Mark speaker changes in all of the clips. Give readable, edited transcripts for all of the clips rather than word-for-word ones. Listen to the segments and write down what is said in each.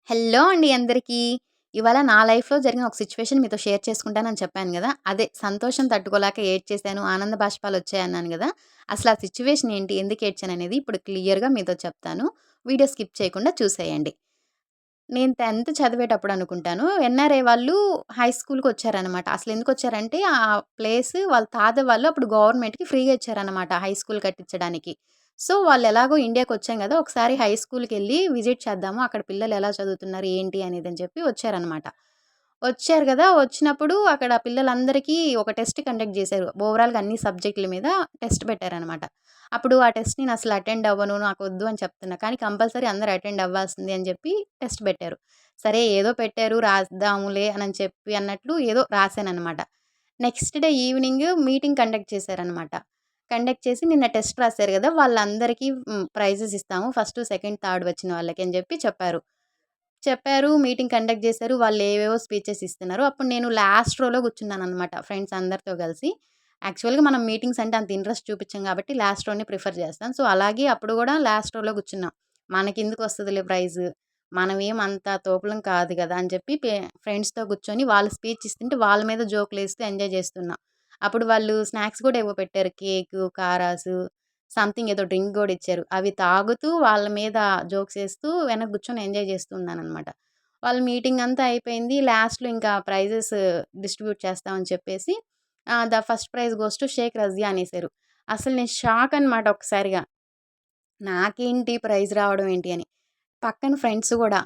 Speaker 1: Hello అండి అందరికీ. ఇవాళ నా లైఫ్‌లో జరిగిన ఒక సిట్యుయేషన్ మీతో షేర్ చేసుకుంటానని చెప్పాను గదా! అదే సంతోషం తట్టుకోలేక ఏడ్చేశాను, ఆనంద బాష్పాలొచ్చాయన్నాను గదా! అసలు ఆ సిట్యుయేషన్ ఏంటి? ఎందుకు ఏడ్చాననేది ఇప్పుడు క్లియర్‌గా మీతో చెప్తాను. వీడియో స్కిప్ చేయకుండా చూసేయండి. నేను 10థ్ చదివేటప్పుడు అనుకుంటాను. ఎన్ఆర్ఐ వాళ్ళు హై స్కూల్‌కొచ్చారనమాట. అసలెందుకొచ్చారంటే ఆ ప్లేస్ వాళ్ళ తాత వాళ్ళు అప్పుడు గవర్నమెంట్‌కి ఫ్రీగా ఇచ్చారనమాట హై స్కూల్ కట్టించడానికి. సో, వాళ్ళెలాగో ఇండియాకొచ్చాం గదా! ఒకసారి హై స్కూల్‌కెళ్ళి విజిట్ చేద్దాము. అక్కడ పిల్లలు ఎలా చదువుతున్నారు, ఏంటి అనేదని చెప్పి వచ్చారనమాట. వచ్చారు గదా! వచ్చినప్పుడు అక్కడ పిల్లలందరికీ ఒక టెస్ట్ కండక్ట్ జేశారు. ఓవరాల్‌గా అన్ని సబ్జెక్టుల మీద టెస్ట్ పెట్టారనమాట. అప్పుడు ఆ టెస్ట్ నేనసలు అటెండ్ అవ్వను, నాకొద్దు అని చెప్తున్నా. కానీ కంపల్సరీ అందరూ అటెండ్ అవ్వాల్సిందే అని జెప్పి టెస్ట్ పెట్టారు. సరే ఏదో పెట్టారు రాద్దాములే అనని చెప్పి అన్నట్లు ఏదో రాసాననమాట. Next day evening meeting conduct చేశారనమాట. కండక్ట్ చేసి నిన్న టెస్ట్ రాసారు గదా! వాళ్ళందరికీ ప్రైజెస్ ఇస్తాము. ఫస్ట్, సెకండ్, థర్డ్ వచ్చిన వాళ్ళకి అని జెప్పి చెప్పారు. చెప్పారు. మీటింగ్ కండక్ట్ జేశారు. వాళ్ళేవేవో స్పీచెస్ ఇస్తున్నారు. అప్పుడు నేను లాస్ట్ రోలో కూర్చున్నాననమాట ఫ్రెండ్స్ అందరితో కలిసి. యాక్చువల్‌గా మనం మీటింగ్స్ అంటే అంత ఇంట్రెస్ట్ చూపిచ్చం గాబట్టి లాస్ట్ రోనే ప్రిఫర్ చేస్తాం. సో, అలాగే అప్పుడు గూడా లాస్ట్ రోలో కూర్చున్నాం. మనకెందుకొస్తదిలే ప్రైజు. మనమేం అంత తోపులం కాదు గదా! అని చెప్పి ఫ్రెండ్స్‌తో కూర్చొని వాళ్ళు స్పీచ్ ఇస్తుంటే వాళ్ళ మీద జోకులేస్తూ ఎంజాయ్ జేస్తున్నాం. అప్పుడు వాళ్ళు స్నాక్స్ గూడా ఏవో పెట్టారు. కేకు, కారాసు సంథింగ్ ఏదో డ్రింక్ గూడా ఇచ్చారు. అవి తాగుతూ వాళ్ళ మీద జోక్స్ ఏస్తూ వెనక కూర్చొని ఎంజాయ్ చేస్తూ ఉన్నాననమాట. వాళ్ళ మీటింగ్ అంతా అయిపోయింది. లాస్ట్‌లో ఇంకా ప్రైజెస్ డిస్ట్రిబ్యూట్ చేస్తామని చెప్పేసి the first prize goes to Shaik Razia అనేసారు. అసలు నేను షాక్ అనమాట ఒక్కసారిగా. నాకేంటి ప్రైజ్ రావడం ఏంటి అని. పక్కన ఫ్రెండ్స్ గూడా.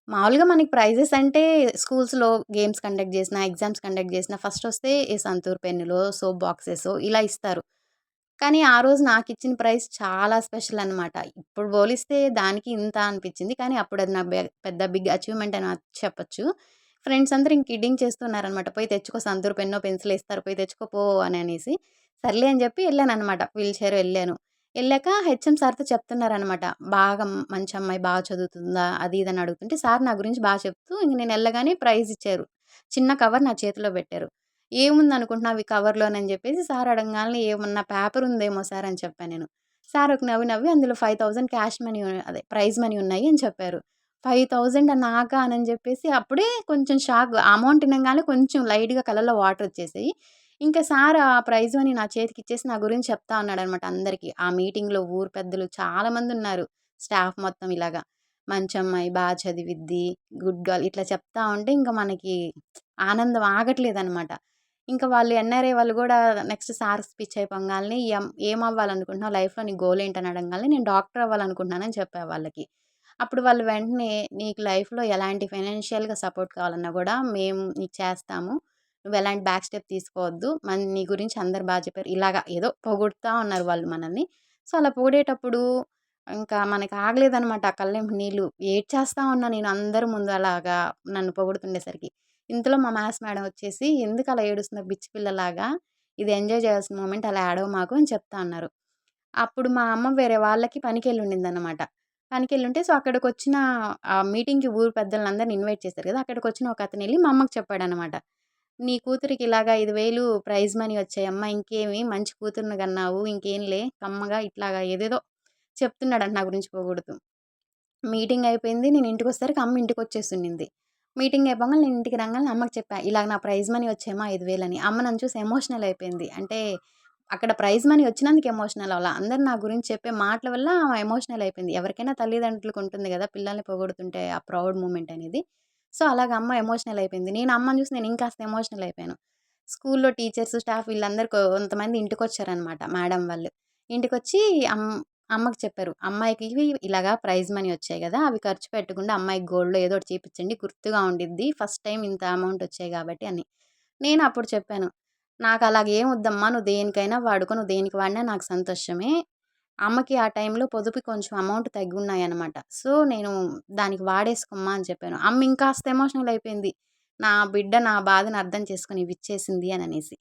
Speaker 1: మామూలుగా మనకి ప్రైజెస్ అంటే స్కూల్స్‌లో గేమ్స్ కండక్ట్ జేసినా, ఎగ్జామ్స్ కండక్ట్ జేసినా ఫస్టొస్తే ఈ సంతూర్ పెన్నులో, సోప్ బాక్సెసో ఇలా ఇస్తారు. కానీ ఆ రోజు నాకిచ్చిన ప్రైజ్ చాలా స్పెషల్ అనమాట. ఇప్పుడు పోలిస్తే దానికి ఇంత అనిపిచ్చింది. కానీ అప్పుడు అది నా పెద్ద బిగ్ అచీవ్‌మెంట్ అని చెప్పొచ్చు. ఫ్రెండ్స్ అందరూ ఇంక కిడ్డింగ్ చేస్తున్నారనమాట. "పోయి తెచ్చుకో సంతూర్ పెన్నో, పెన్సిలో ఇస్తారు. పోయి తెచ్చుకో పో" అని అనేసి. సర్లే అని చెప్పి ఎళ్ళాననమాట. వీల్ చైర్‌లో ఎళ్ళాను. ఎళ్ళాక హెచ్ఎం సార్‌తో చెప్తున్నారనమాట. బాగా మంచి అమ్మాయి బాగా చదువుతుందా? అది ఇది అని అడుగుతుంటే సార్ నా గురించి చెప్తూ ఇంక నేను ఎళ్ళగానే ప్రైజ్ ఇచ్చారు. చిన్న కవర్ నా చేతిలో పెట్టారు. "ఏముందనుకుంటున్నావు ఈ కవర్‌లోని" అని జెప్పేసి సార్ అడంగాల్నే "ఏమన్నా పేపర్ ఉందేమో సార్" అని చెప్పా నేను. సార్ ఒక నవ్వు నవ్వి అందులో 5,000 క్యాష్ మనీ అదే ప్రైజ్ మనీ ఉన్నాయి అని చెప్పారు. 5,000 నాకా అనని జెప్పేసి అప్పుడే కొంచెం షాక్. ఆ అమౌంట్ ఇనంగానే కొంచెం లైట్‌గా కళ్ళలో వాటరొచ్చేసాయి. ఇంకా సార్ ఆ ప్రైజ్ మనీ నా చేతికిచ్చేసి నా గురించి చెప్తా ఉన్నాడనమాట అందరికి. ఆ మీటింగ్‌లో ఊరు పెద్దలు చాలా మందున్నారు. స్టాఫ్ మొత్తం ఇలాగా. మంచమ్మాయి, చదివిద్ది, గుడ్ గర్ల్ ఇట్లా చెప్తా ఉంటే ఇంక మనకి ఆనందం ఆగట్లేదనమాట. ఇంకా వాళ్ళు ఎన్ఆర్ఐ వాళ్ళు గూడా నెక్స్ట్ సార్ స్పీచ్ అయిపోంగాల్నే ఏమవ్వాలనుకుంటున్నావు లైఫ్‌లో నీ గోల్ ఏంటని అడంగాల్నే నేను డాక్టర్ అవ్వాలనుకుంటున్నానని చెప్పా వాళ్ళకి. అప్పుడు వాళ్ళు వెంటనే నీకు లైఫ్‌లో ఎలాంటి ఫైనాన్షియల్‌గా సపోర్ట్ కావాలన్నా గూడా మేము నీకు చేస్తాము. నువ్వెలాంటి బ్యాక్ స్టెప్ తీసుకోవద్దు. నీ గురించి అందరూ చెప్పారు. ఇలాగ ఏదో పొగుడుతా ఉన్నారు వాళ్ళు మనల్ని. సో, అలా పొగిడేటప్పుడు ఇంకా మనకి ఆగలేదనమాట ఆ కళ్ళెంట నీళ్ళు. ఏడ్చేస్తా ఉన్నా నేను అందరి ముందు అలాగా నన్ను పొగుడుతుండేసరికి. ఇంతలో మా మ్యాథ్స్ మేడం వచ్చేసి, "ఎందుకలా ఏడుస్తున్నావు పిచ్చి పిల్లలాగా? ఇది ఎంజాయ్ చేయాల్సిన మూమెంట్ అలా ఏడవమాకు" అని చెప్తా అన్నారు. అప్పుడు మా అమ్మ వేరే వాళ్ళకి పనికెళ్ళుండిందనమాట. పనికెళ్ళుంటే సో, అక్కడికొచ్చిన మీటింగ్‌కి ఊరు పెద్దలనందరిని ఇన్వైట్ చేశారు గదా! అక్కడికొచ్చిన ఒకతనెళ్లి మా అమ్మకి చెప్పాడనమాట. "నీ కూతురికి ఇలాగా 5,000 ప్రైజ్ మనీ వచ్చాయమ్మా. ఇంకేమి మంచి కూతురిని గన్నావు. ఇంకేంలే కమ్మగా" ఇట్లాగా ఏదేదో చెప్తున్నాడంట నా గురించి పొగుడుతూ. మీటింగ్ అయిపోయింది. నేను ఇంటికొచ్చేసరికి అమ్మ ఇంటికొచ్చేసుండింది. మీటింగ్ అయిపోంగానే నేను ఇంటికి రాంగానే అమ్మకి చెప్పా. ఇలాగ నా ప్రైజ్ మనీ వచ్చాయమ్మా 5,000 అని. అమ్మ నన్ను చూసి ఎమోషనల్ అయిపోయింది. అంటే అక్కడ ప్రైజ్ మనీ వచ్చినందుకు ఎమోషనల్ అవ్వలా. అందరూ నా గురించి చెప్పే మాటల వల్ల ఆమె ఎమోషనల్ అయిపోయింది. ఎవరికైనా తల్లిదండ్రులకు ఉంటుంది గదా! పిల్లల్ని పొగుడుతుంటే ఆ ప్రౌడ్ మూమెంట్ అనేది. సో, అలాగ అమ్మ ఎమోషనల్ అయిపోయింది. నేను అమ్మని చూసి నేను ఇంకాస్త ఎమోషనల్ అయిపోయాను. స్కూల్‌లో టీచర్స్, స్టాఫ్ వీళ్ళందరూ కొంతమంది ఇంటికొచ్చారనమాట మేడం వాళ్ళు. ఇంటికొచ్చి అమ్ అమ్మకి చెప్పారు. "అమ్మాయికి ఇలాగా ప్రైజ్ మనీ వచ్చాయి గదా! అవి ఖర్చు పెట్టకుండా అమ్మాయికి గోల్డ్‌లో ఏదో ఒకటి చేపిచ్చండి. గుర్తుగా ఉండిద్ది. ఫస్ట్ టైమ్ ఇంత అమౌంట్ వచ్చాయి గాబట్టి" అని. నేను అప్పుడు చెప్పాను. "నాకలాగేం వద్దమ్మా! నువ్వు దేనికైనా వాడుకో. నువ్వు దేనికి వాడినా నాకు సంతోషమే. అమ్మకి ఆ టైంలో పొదుపుకి కొంచెం అమౌంట్ తగ్గున్నాయనమాట. సో, నేను దానికి వాడేసుకోమ్మా" అని చెప్పాను. అమ్మ ఇంకాస్త ఎమోషనల్ అయిపోయింది. నా బిడ్డ నా బాధను అర్థం చేసుకొని ఇవిచ్చేసింది అననేసి.